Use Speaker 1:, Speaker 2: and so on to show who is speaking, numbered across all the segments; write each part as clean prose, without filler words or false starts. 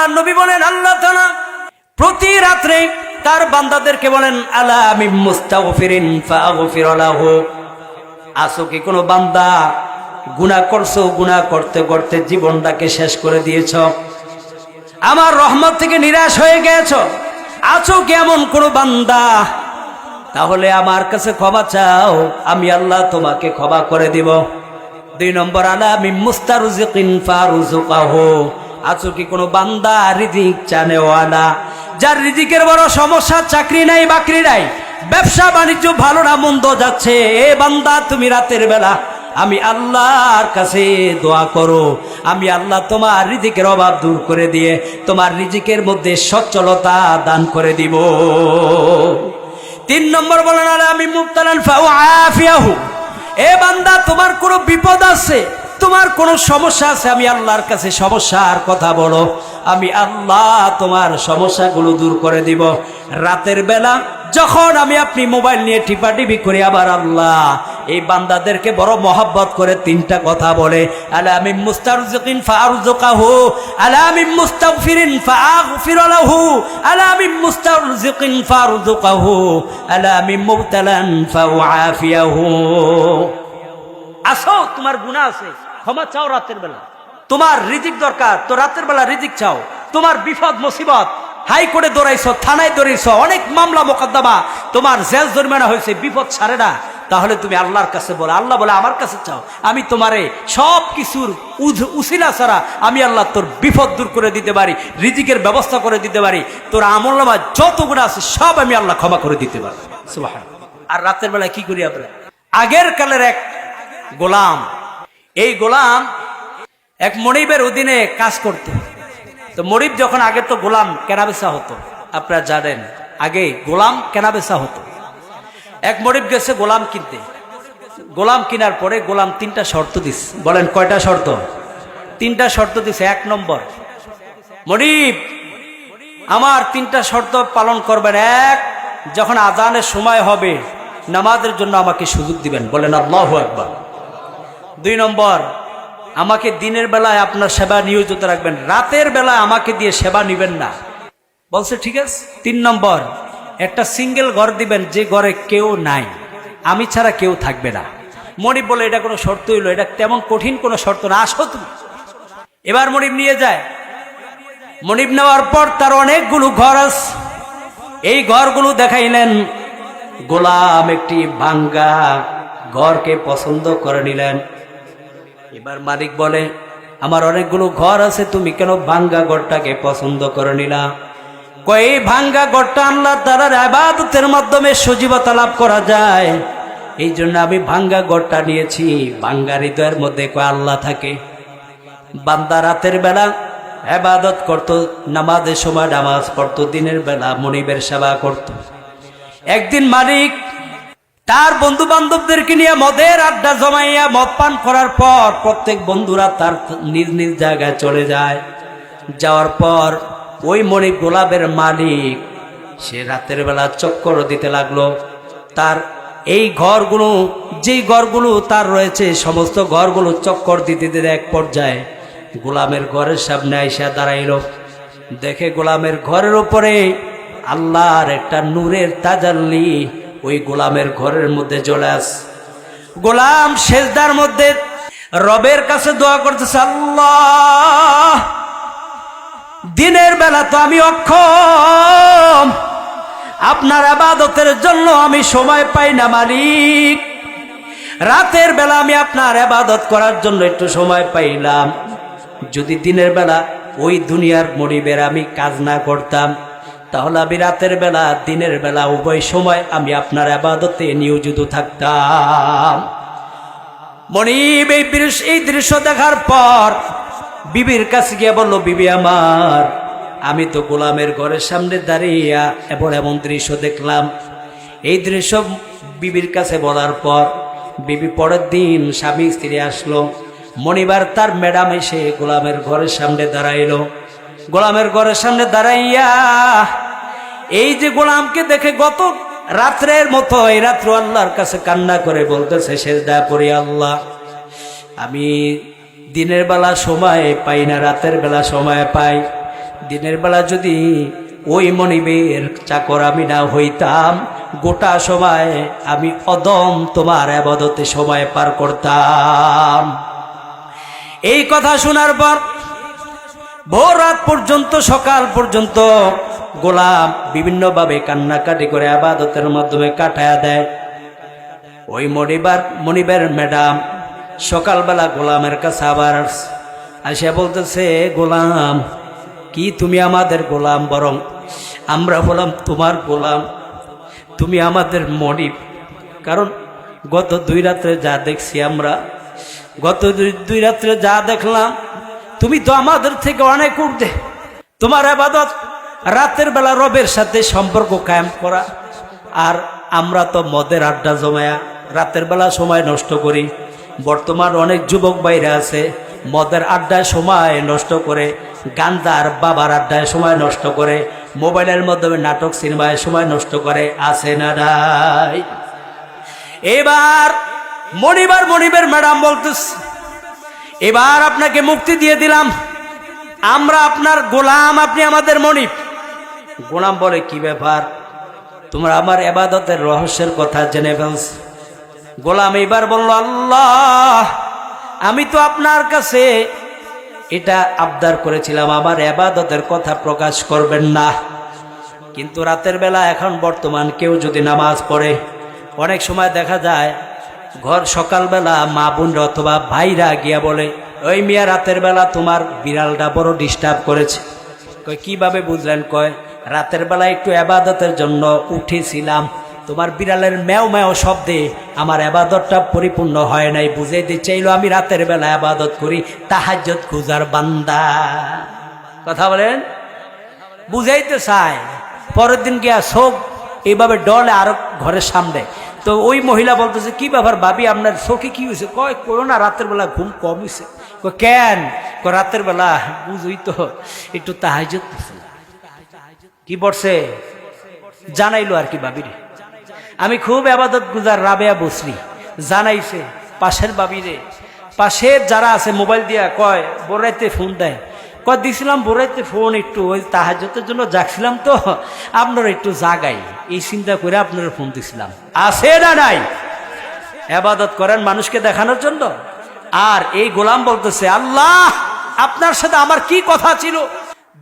Speaker 1: আল্লাহর নবী বলেন আল্লাহ তাআলা প্রতি রাত্রে তার বান্দাদেরকে বলেন আলা মিন মুস্তাগফিরিন ফাগফির লাহু। আসো কি কোনো বান্দা গুনাহ করছো, গুনাহ করতে করতে জীবনটাকে শেষ করে দিয়েছো, আমার রহমত থেকে নিরাশ হয়ে গেছো, আছো কি এমন কোনো বান্দা, তাহলে আমার কাছে ক্ষমা চাও, আমি আল্লাহ তোমাকে ক্ষমা করে দিব। 2 নম্বর আলা মিন মুস্তারজিকিন ফারুযুকাহু। আছো কি কোনো বান্দা রিজিক চানেওয়ালা, যার রিজিকের বড় সমস্যা, চাকরি নাই বাকরি নাই, ব্যবসা বাণিজ্য ভালো না মন্দ যাচ্ছে, এ বান্দা তুমি রাতের বেলা আমি আল্লাহর কাছে দোয়া করো, আমি আল্লাহ তোমার রিজিকের অভাব দূর করে দিয়ে তোমার রিজিকের মধ্যে সচ্ছলতা দান করে দিব। 3 নম্বর বলেন আলা আমি মুবতালান ফাউআফিয়াহু। এ বান্দা তোমার কোনো বিপদ আছে, তোমার কোনো সমস্যা আছে, আমি আল্লাহর কাছে সমস্যার কথা বলো, আমি আল্লাহ তোমার সমস্যাগুলো দূর করে দিব। রাতের বেলা যখন আমি আপনি মোবাইল নিয়ে টিপাটিপি করি, আবার আল্লাহ এই বান্দাদেরকে বড় মহব্বত করে 3টা কথা বলে, আলা মিন মুস্তারজিকিন ফারযুকাহু, আলা মিন মুস্তাগফিরিন ফাগফির লাহু, আলা মিন মুস্তারজিকিন ফারযুকাহু, আলা মিন মুবতালান ফাউআফিয়াহু। আসো তোমার গুনাহ আছে, ক্ষমা চাও রাতের বেলা, তোমার রিজিক দরকার তো রাতের বেলা রিজিক চাও, তোমার বিপদ মুসিবত, হাইকোর্টে দৌড়াইছো, থানায় দৌড়াইছো, অনেক মামলা মোকদ্দমা, তোমার জেল জরিমানা হয়েছে, বিপদ ছাড়ে না, তাহলে তুমি আল্লাহর কাছে বলো, আল্লাহ বলে আমার কাছে চাও, আমি তোমারে সব কিছুর উসিলা ছাড়া আমি আল্লাহ তোর বিপদ দূর করে দিতে পারি, রিজিকের ব্যবস্থা করে দিতে পারি, তোর আমলনামা যত গুনাহ আছে সব আমি আল্লাহ ক্ষমা করে দিতে পারি। সুবহানাল্লাহ। আর রাতের বেলা কি করি আমরা? আগের কালের এক গোলাম, এই গোলাম এক মনিবের অধীনে কাজ করত। তো মনিব যখন, আগে তো গোলাম কেনাবেচা হতো, আপনারা জানেন আগে গোলাম কেনাবেচা হতো। এক মনিব গেছে গোলাম কিনতে, গোলাম কেনার পরে গোলাম 3টা শর্ত দিছে। বলেন কয়টা শর্ত? 3টা শর্ত দিছে। 1 নম্বর, মনিব আমার 3টা শর্ত পালন করবেন। 1, যখন আজানের সময় হবে নামাজের জন্য আমাকে সুযোগ দিবেন। বলেন আল্লাহু আকবার। 2 নম্বর, আমাকে দিনের বেলায় আপনার সেবা নিয়োজিত রাখবেন, রাতের বেলায় আমাকে দিয়ে সেবা নিবেন না। বলছে ঠিক আছে। 3 নম্বর, একটা সিঙ্গেল ঘর দিবেন, যে ঘরে কেউ নাই, আমি ছাড়া কেউ থাকবে না। মনিব বলে এটা কোনো শর্ত হইলো? এটা তেমন কঠিন কোনো শর্ত না, আসো তুমি। এবার মনিব নিয়ে যায়। মনিব নেওয়ার পর তার অনেকগুলো ঘর আছে, এই ঘরগুলো দেখাইলেন। গোলাম একটি ভাঙ্গা ঘরকে পছন্দ করে নিলেন। এবার মালিক বলে আমার অনেকগুলো ঘর আছে, তুমি কেন ভাঙ্গা ঘরটাকে পছন্দ করে নিলা? কই এই ভাঙ্গা ঘরটা আল্লাহ তাআলার ইবাদতের মাধ্যমে সজীবতা লাভ করা যায়, এই জন্য আমি ভাঙ্গা ঘরটা নিয়েছি। ভাঙ্গা হৃদয়ের মধ্যে কয় আল্লাহ থাকে। বান্দা রাতের বেলা ইবাদত করত, নামাজের সময় নামাজ পড়তো, দিনের বেলা মনিবের সেবা করত। একদিন মালিক তার বন্ধু বান্ধবদেরকে নিয়ে মদের আড্ডা জমাইয়া মদ পান করার পর প্রত্যেক বন্ধুরা তার নিজ নিজ জায়গায় চলে যায়। যাওয়ার পর ওই মনিব গোলাপের মালিক সে রাতের বেলা চক্কর দিতে লাগলো। তার এই ঘরগুলো, যেই ঘরগুলো তার রয়েছে সমস্ত ঘরগুলো চক্কর দিতে দিতে এক পর্যায়ে গোলামের ঘরের সামনে আইসা দাঁড়াইল। দেখে গোলামের ঘরের উপরে আল্লাহর একটা নূরের তাজাল্লি ওই গোলামের ঘরের মধ্যে চলে আস। গোলাম সেজদার মধ্যে রবের কাছে দোয়া করতেছে, আল্লাহ দিনের বেলা তো আমি অক্ষম, আপনার ইবাদতের জন্য আমি সময় পাই না মালিক, রাতের বেলা আমি আপনার ইবাদত করার জন্য একটু সময় পাইলাম। যদি দিনের বেলা ওই দুনিয়ার মনিবের আমি কাজ না করতাম, তাহলে আমি রাতের বেলা দিনের বেলা উভয় সময় আমি আপনার ইবাদতে নিয়োজিত থাকতাম। মনিব এই দৃশ্য দেখার পর বিবির কাছে গিয়ে বলল, বিবি আমার, আমি তো গোলামের ঘরের সামনে দাঁড়িয়ে এমন দৃশ্য দেখলাম। এই দৃশ্য বিবির কাছে বলার পর বিবি পরের দিন স্বামী স্ত্রী আসলো। মনিবার তার ম্যাডাম এসে গোলামের ঘরের সামনে দাঁড়াইলো। গোলামের ঘরের সামনে দাঁড়াইয়া এই যে গোলামকে দেখে গত রাত্রের মতো এই রাত্র আল্লাহর কাছে কান্না করে বলতেছে, সেজদা পড়ি, আল্লাহ আমি দিনের বেলা সময় পাই না, রাতের বেলা সময় পাই, দিনের বেলা যদি ওই মনিবের চাকর আমি না হইতাম, গোটা সময় আমি অদম তোমার ইবাদতে সময় পার করতাম। এই কথা শোনার পর ভোর রাত পর্যন্ত, সকাল পর্যন্ত গোলাম বিভিন্নভাবে কান্নাকাটি করে ইবাদতের মাধ্যমে কাটায়া দেয়। ওই মনিবের ম্যাডাম সকালবেলা গোলামের কাছে আবার আসিয়া বলতেছে, গোলাম কি তুমি আমাদের গোলাম? বরং আমরা বললাম তোমার গোলাম, তুমি আমাদের মনিব। কারণ গত 2 রাত্রে যা দেখছি আমরা, গত 2 রাত্রে যা দেখলাম, তুমি তো আমাদের থেকে অনেক ঊর্ধ্বে। তোমার ইবাদত রাতের বেলা রবের সাথে সম্পর্ক কায়েম করা, আর আমরা তো মদের আড্ডা জমায়া রাতের বেলা সময় নষ্ট করি। বর্তমান অনেক যুবক বাইরে আছে মদের আড্ডায় সময় নষ্ট করে, গান্দার বাবার আড্ডায় সময় নষ্ট করে, মোবাইলের মাধ্যমে নাটক সিনেমায় সময় নষ্ট করে, আছে না নাই? এবার মনিবের ম্যাডাম বলতেছে, এবার আপনাকে মুক্তি দিয়ে দিলাম, আমরা আপনার গোলাম, আপনি আমাদের মনিব। গোলাম বলে, কি ব্যাপার? তোমরা আমার ইবাদতের রহস্যের কথা জেনে ফেলছ। গোলাম এবার বলল, আল্লাহ আমি তো আপনার কাছে এটা আবদার করেছিলাম, আমার ইবাদতের কথা প্রকাশ করবেন না। কিন্তু রাতের বেলা এখন বর্তমান কেউ যদি নামাজ পড়ে, অনেক সময় দেখা যায় ঘর সকালবেলা মা বোনরা অথবা ভাইরা গিয়া বলে, ওই মিয়া রাতের বেলা তোমার বিড়ালটা বড় ডিস্টার্ব করেছে। কয় কিভাবে বুঝলেন? কয় রাতের বেলা একটু ইবাদতের জন্য উঠেছিলাম, তোমার বিড়ালের ম্যাও ম্যাও শব্দে আমার ইবাদতটা পরিপূর্ণ হয় নাই। বুঝাইতে চাইলো আমি রাতের বেলা ইবাদত করি, তাহাজ্জুদ গুজার বান্দা। কথা বলেন, বুঝাইতে চায়। পরের দিন গিয়া চোখ এইভাবে ডলে আরো ঘরের সামনে। তো ওই মহিলা বলতেছে, কি ব্যাপার ভাবি, আপনার চোখে কি হয়েছে? কয় কোনো না, রাতের বেলা ঘুম কম হয়েছে। কেন? রাতের বেলা বুঝই তো একটু তাহাজ্জুদ কি পড়ছে, জানাইলো আর কি ভাবিরে। আমি খুব ইবাদত গুজার রাবেয়া বসরি, জানাইছে পাশের ভাবিরে। পাশের যারা আছে মোবাইল দিয়া কয় বোরাইতে ফোন দেয়, কয় দিছিলাম বোরাইতে ফোন, একটু ওই তাহাজ্জুদের জন্য জাগছিলাম তো আপনারা একটু জাগাই, এই চিন্তা করে আপনারা ফোন দিছিলাম। আছে না নাই? ইবাদত করেন মানুষকে দেখানোর জন্য। আর এই গোলাম বলতেছে, আল্লাহ আপনার সাথে আমার কি কথা ছিল?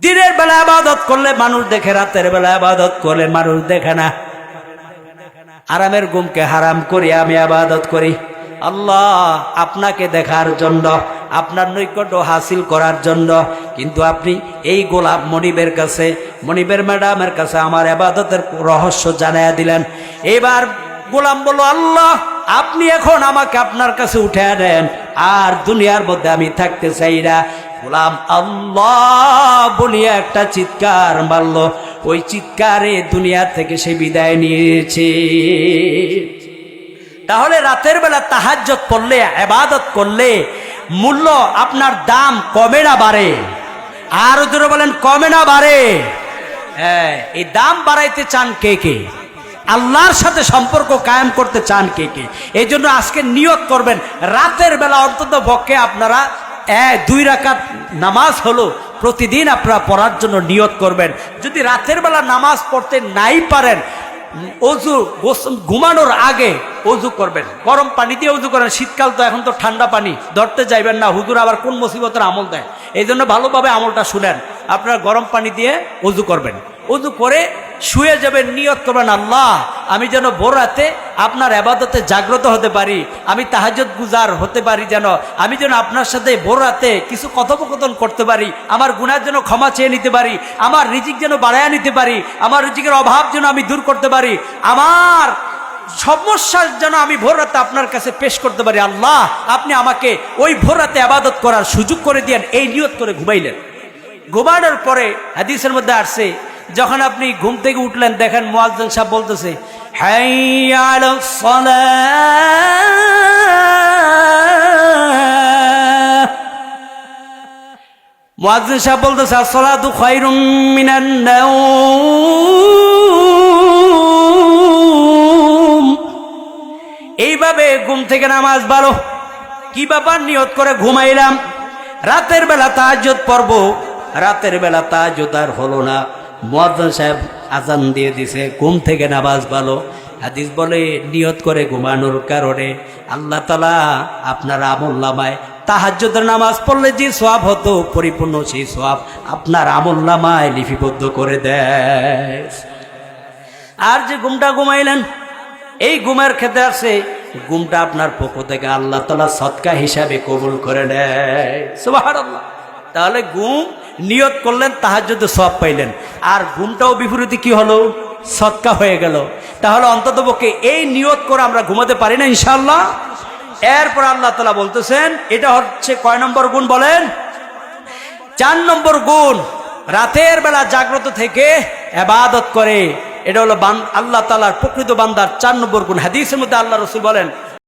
Speaker 1: দিনের বেলা ইবাদত করলে মানুষ দেখে, রাতের বেলা ইবাদত করলে মানুষ দেখে না। আরামের ঘুমকে হারাম করি আমি ইবাদত করি আল্লাহ আপনাকে দেখার জন্য, আপনার নৈকট্য হাসিল করার জন্য। কিন্তু আপনি এই গোলাম মনিবের কাছে, মনিবের ম্যাডামের কাছে আমার ইবাদতের রহস্য জানাইয়া দিলেন। এবার গোলাম বলল, আল্লাহ আপনি এখন আমাকে আপনার কাছে উঠে দেন, আর দুনিয়ার মধ্যে আমি থাকতে চাই না। গোলাম আল্লাহ বলিয়া একটা চিৎকার মারল, ওই চিৎকারে দুনিয়া থেকে সে বিদায় নিয়েছে। তাহলে রাতের বেলা তাহাজ্জুদ পড়লে, ইবাদত করলে মূল্য আপনার দাম কমে না বাড়ে? আর জোরে বলেন, কমে না বাড়ে? হ্যাঁ, এই দাম বাড়াইতে চান কে কে? আল্লাহর সাথে সম্পর্ক কায়েম করতে চান কে কে? এই জন্য আজকে নিয়ত করবেন, রাতের বেলা অন্তত পক্ষে আপনারা 2 রাকাত নামাজ হলো প্রতিদিন আপনারা পড়ার জন্য নিয়ত করবেন। যদি রাতের বেলা নামাজ পড়তে নাই পারেন, অজু ঘুমানোর আগে অজু করবেন, গরম পানি দিয়ে অজু করেন। শীতকাল তো, এখন তো ঠান্ডা পানি ধরতে যাইবেন না, হুজুর আবার কোন মুসিবতের আমল দেয়। এই জন্য ভালোভাবে আমলটা শুনেন। আপনারা গরম পানি দিয়ে অজু করবেন, অজু করে শুয়ে যাবেন, নিয়ত করবেন, আল্লাহ আমি যেন ভোর রাতে আপনার ইবাদতে জাগ্রত হতে পারি, আমি তাহাজ্জুদ গুজার হতে পারি, যেন আমি যেন আপনার সাথে ভোর রাতে কিছু কথোপকথন করতে পারি, আমার গুনার জন্য ক্ষমা চেয়ে নিতে পারি, আমার রিজিক যেন বাড়াইয়া নিতে পারি, আমার রিজিকের অভাব যেন আমি দূর করতে পারি, আমার সমস্যার যেন আমি ভোর রাতে আপনার কাছে পেশ করতে পারি। আল্লাহ আপনি আমাকে ওই ভোর রাতে ইবাদত করার সুযোগ করে দিয়েন। এই নিয়ত করে ঘুমাইলেন। ঘুমানোর পরে হাদিসের মধ্যে আসছে, যখন আপনি ঘুম থেকে উঠলেন, দেখেন মুয়াজ্জিন সাহেব বলতেছে, হাইয়া আলাস সালাহ। মুয়াজ্জিন সাহেব বলতেছে, আসসালাতু খায়রুম মিনান নাওম। এইভাবে ঘুম থেকে নামাজ ভালো। কি ব্যাপার? নিয়ত করে ঘুমাইলাম, রাতের বেলা তাহাজ্জুদ পড়ব, রাতের বেলা তাহাজ্জুদ আর হলো না, মুয়াজ্জিন সাহেব আজান দিয়ে দিছে, ঘুম থেকে নামাজ ভালো। হাদিস বলে নিয়ত করে ঘুমানোর কারণে আল্লাহ তাআলা আপনার আমলনামায় তাহাজ্জুদের নামাজ পড়লে যে সওয়াব হতো পরিপূর্ণ সেই সওয়াব আপনার আমলনামায় লিপিবদ্ধ করে দেয়। আর যে ঘুমটা ঘুমাইলেন, এই ঘুমের ক্ষেত্রে আছে ঘুমটা আপনার পক্ষ থেকে আল্লাহ তাআলা সদকা হিসাবে কবুল করে নেয়। সুবহানাল্লাহ। তাহলে ঘুম নিয়ত করলেন, তাহাজ্জুদে সওয়াব পাইলেন, আর ঘুমটাও বিপরীতে কি হলো, সদকা হয়ে গেল। তাহলে অন্ততপক্ষে এই নিয়ত করে আমরা ঘুমাতে পারি না ইনশাআল্লাহ। এরপর আল্লাহ তাআলা বলতেছেন, এটা হচ্ছে কয় নম্বর গুণ বলেন? 4 নম্বর গুণ, রাতের বেলা জাগ্রত থেকে ইবাদত করে। এটা হলো আল্লাহ তাআলার প্রকৃত বান্দার 4 নম্বর গুণ। হাদিসের মধ্যে আল্লাহ রাসূল বলেন,